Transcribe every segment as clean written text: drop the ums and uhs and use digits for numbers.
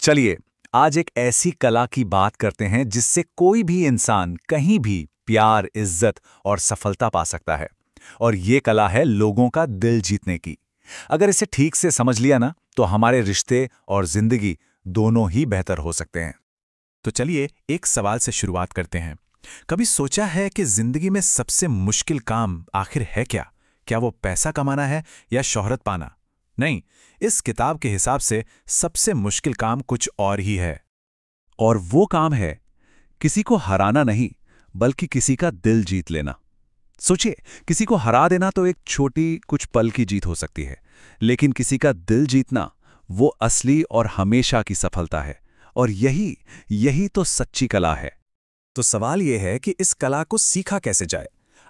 चलिए, आज एक ऐसी कला की बात करते हैं जिससे कोई भी इंसान कहीं भी प्यार, इज्जत और सफलता पा सकता है। और ये कला है लोगों का दिल जीतने की। अगर इसे ठीक से समझ लिया ना, तो हमारे रिश्ते और जिंदगी दोनों ही बेहतर हो सकते हैं। तो चलिए एक सवाल से शुरुआत करते हैं। कभी सोचा है कि जिंदगी में सबसे मुश्किल काम आखिर है क्या? क्या वो पैसा कमाना है या शोहरत पाना? नहीं, इस किताब के हिसाब से सबसे मुश्किल काम कुछ और ही है। और वो काम है किसी को हराना नहीं, बल्कि किसी का दिल जीत लेना। सोचिए, किसी को हरा देना तो एक छोटी कुछ पल की जीत हो सकती है, लेकिन किसी का दिल जीतना वो असली और हमेशा की सफलता है। और यही यही तो सच्ची कला है। तो सवाल यह है कि इस कला को सीखा कैसे जाए।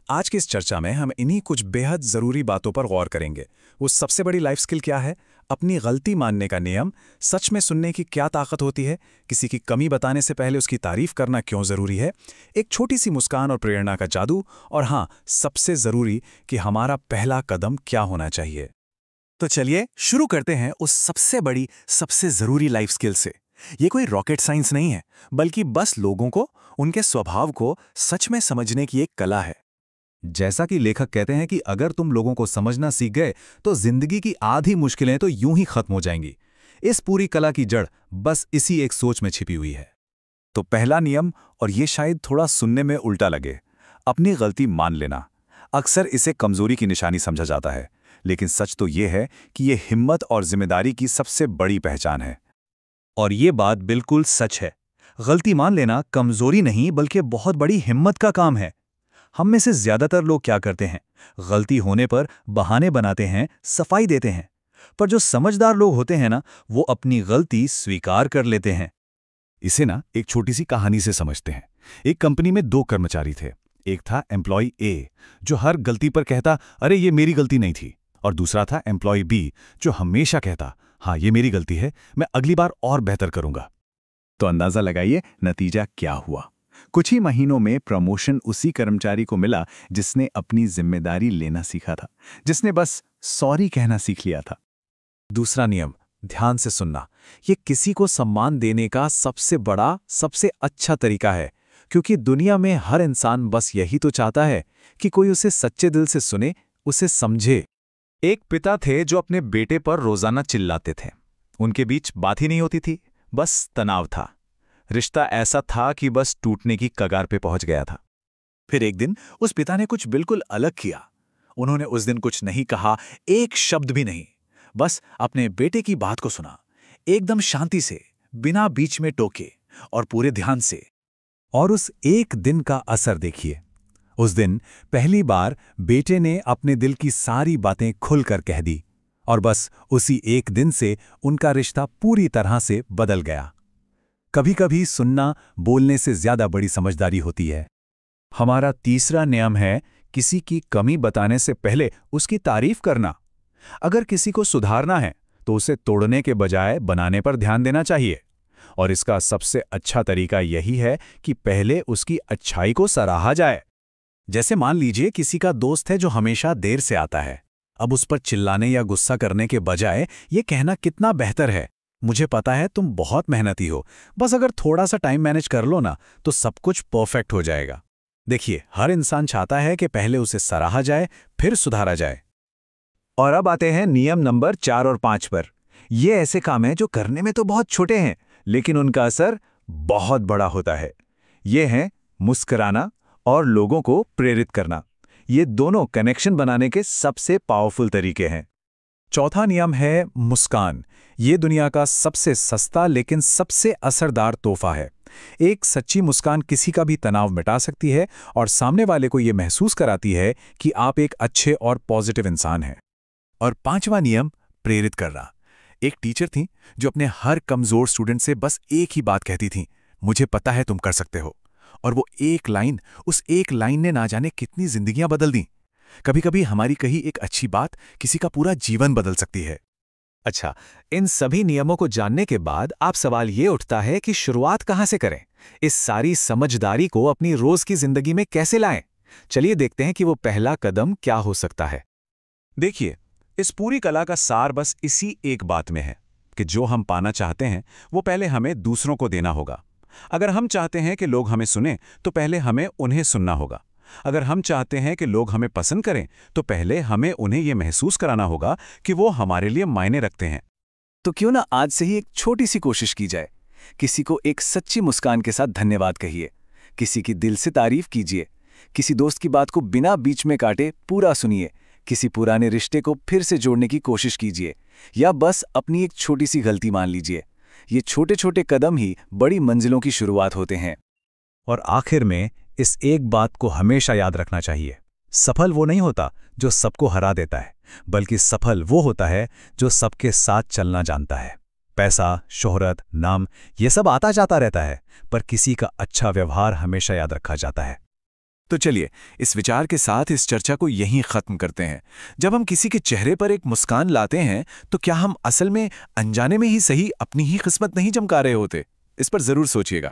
आज की इस चर्चा में हम इन्हीं कुछ बेहद जरूरी बातों पर गौर करेंगे। वो सबसे बड़ी लाइफ स्किल क्या है, अपनी गलती मानने का नियम, सच में सुनने की क्या ताकत होती है, किसी की कमी बताने से पहले उसकी तारीफ करना क्यों जरूरी है, एक छोटी सी मुस्कान और प्रेरणा का जादू, और हाँ, सबसे जरूरी कि हमारा पहला कदम क्या होना चाहिए। तो चलिए शुरू करते हैं उस सबसे बड़ी, सबसे जरूरी लाइफ स्किल से। ये कोई रॉकेट साइंस नहीं है, बल्कि बस लोगों को, उनके स्वभाव को सच में समझने की एक कला है। जैसा कि लेखक कहते हैं कि अगर तुम लोगों को समझना सीख गए तो जिंदगी की आधी मुश्किलें तो यूं ही खत्म हो जाएंगी। इस पूरी कला की जड़ बस इसी एक सोच में छिपी हुई है। तो पहला नियम, और ये शायद थोड़ा सुनने में उल्टा लगे, अपनी गलती मान लेना। अक्सर इसे कमजोरी की निशानी समझा जाता है, लेकिन सच तो ये है कि ये हिम्मत और जिम्मेदारी की सबसे बड़ी पहचान है। और ये बात बिल्कुल सच है। गलती मान लेना कमजोरी नहीं, बल्कि बहुत बड़ी हिम्मत का काम है। हम में से ज्यादातर लोग क्या करते हैं, गलती होने पर बहाने बनाते हैं, सफाई देते हैं। पर जो समझदार लोग होते हैं ना, वो अपनी गलती स्वीकार कर लेते हैं। इसे ना एक छोटी सी कहानी से समझते हैं। एक कंपनी में दो कर्मचारी थे। एक था एम्प्लॉय ए, जो हर गलती पर कहता, अरे ये मेरी गलती नहीं थी। और दूसरा था एम्प्लॉय बी, जो हमेशा कहता, हाँ ये मेरी गलती है, मैं अगली बार और बेहतर करूंगा। तो अंदाजा लगाइए नतीजा क्या हुआ। कुछ ही महीनों में प्रमोशन उसी कर्मचारी को मिला जिसने अपनी जिम्मेदारी लेना सीखा था, जिसने बस सॉरी कहना सीख लिया था। दूसरा नियम, ध्यान से सुनना। ये किसी को सम्मान देने का सबसे बड़ा, सबसे अच्छा तरीका है, क्योंकि दुनिया में हर इंसान बस यही तो चाहता है कि कोई उसे सच्चे दिल से सुने, उसे समझे। एक पिता थे जो अपने बेटे पर रोजाना चिल्लाते थे। उनके बीच बात ही नहीं होती थी, बस तनाव था। रिश्ता ऐसा था कि बस टूटने की कगार पे पहुंच गया था। फिर एक दिन उस पिता ने कुछ बिल्कुल अलग किया। उन्होंने उस दिन कुछ नहीं कहा, एक शब्द भी नहीं। बस अपने बेटे की बात को सुना, एकदम शांति से, बिना बीच में टोके और पूरे ध्यान से। और उस एक दिन का असर देखिए। उस दिन पहली बार बेटे ने अपने दिल की सारी बातें खुलकर कह दी, और बस उसी एक दिन से उनका रिश्ता पूरी तरह से बदल गया। कभी-कभी सुनना बोलने से ज्यादा बड़ी समझदारी होती है। हमारा तीसरा नियम है किसी की कमी बताने से पहले उसकी तारीफ करना। अगर किसी को सुधारना है तो उसे तोड़ने के बजाय बनाने पर ध्यान देना चाहिए। और इसका सबसे अच्छा तरीका यही है कि पहले उसकी अच्छाई को सराहा जाए। जैसे मान लीजिए किसी का दोस्त है जो हमेशा देर से आता है। अब उस पर चिल्लाने या गुस्सा करने के बजाय ये कहना कितना बेहतर है, मुझे पता है तुम बहुत मेहनती हो, बस अगर थोड़ा सा टाइम मैनेज कर लो ना तो सब कुछ परफेक्ट हो जाएगा। देखिए, हर इंसान चाहता है कि पहले उसे सराहा जाए, फिर सुधारा जाए। और अब आते हैं नियम नंबर 4 और 5 पर। ये ऐसे काम हैं जो करने में तो बहुत छोटे हैं, लेकिन उनका असर बहुत बड़ा होता है। ये हैं मुस्कुराना और लोगों को प्रेरित करना। ये दोनों कनेक्शन बनाने के सबसे पावरफुल तरीके हैं। चौथा नियम है मुस्कान। ये दुनिया का सबसे सस्ता लेकिन सबसे असरदार तोहफा है। एक सच्ची मुस्कान किसी का भी तनाव मिटा सकती है और सामने वाले को ये महसूस कराती है कि आप एक अच्छे और पॉजिटिव इंसान हैं। और पांचवा नियम, प्रेरित करना। एक टीचर थी जो अपने हर कमजोर स्टूडेंट से बस एक ही बात कहती थी, मुझे पता है तुम कर सकते हो। और वो एक लाइन, उस एक लाइन ने ना जाने कितनी जिंदगियां बदल दी। कभी कभी हमारी कही एक अच्छी बात किसी का पूरा जीवन बदल सकती है। अच्छा, इन सभी नियमों को जानने के बाद आप सवाल ये उठता है कि शुरुआत कहां से करें? इस सारी समझदारी को अपनी रोज की जिंदगी में कैसे लाएं? चलिए देखते हैं कि वो पहला कदम क्या हो सकता है। देखिए, इस पूरी कला का सार बस इसी एक बात में है। कि जो हम पाना चाहते हैं वो पहले हमें दूसरों को देना होगा। अगर हम चाहते हैं कि लोग हमें सुनें तो पहले हमें उन्हें सुनना होगा। अगर हम चाहते हैं कि लोग हमें पसंद करें तो पहले हमें उन्हें ये महसूस कराना होगा कि वो हमारे लिए मायने रखते हैं। तो क्यों ना आज से ही एक छोटी सी कोशिश की जाए। किसी को एक सच्ची मुस्कान के साथ धन्यवाद कहिए, किसी की दिल से तारीफ कीजिए, किसी दोस्त की बात को बिना बीच में काटे पूरा सुनिए, किसी पुराने रिश्ते को फिर से जोड़ने की कोशिश कीजिए, या बस अपनी एक छोटी सी गलती मान लीजिए। ये छोटे छोटे कदम ही बड़ी मंजिलों की शुरुआत होते हैं। और आखिर में इस एक बात को हमेशा याद रखना चाहिए, सफल वो नहीं होता जो सबको हरा देता है, बल्कि सफल वो होता है जो सबके साथ चलना जानता है। पैसा, शोहरत, नाम ये सब आता जाता रहता है, पर किसी का अच्छा व्यवहार हमेशा याद रखा जाता है। तो चलिए इस विचार के साथ इस चर्चा को यहीं खत्म करते हैं। जब हम किसी के चेहरे पर एक मुस्कान लाते हैं तो क्या हम असल में अनजाने में ही सही अपनी ही किस्मत नहीं चमका रहे होते? इस पर जरूर सोचिएगा।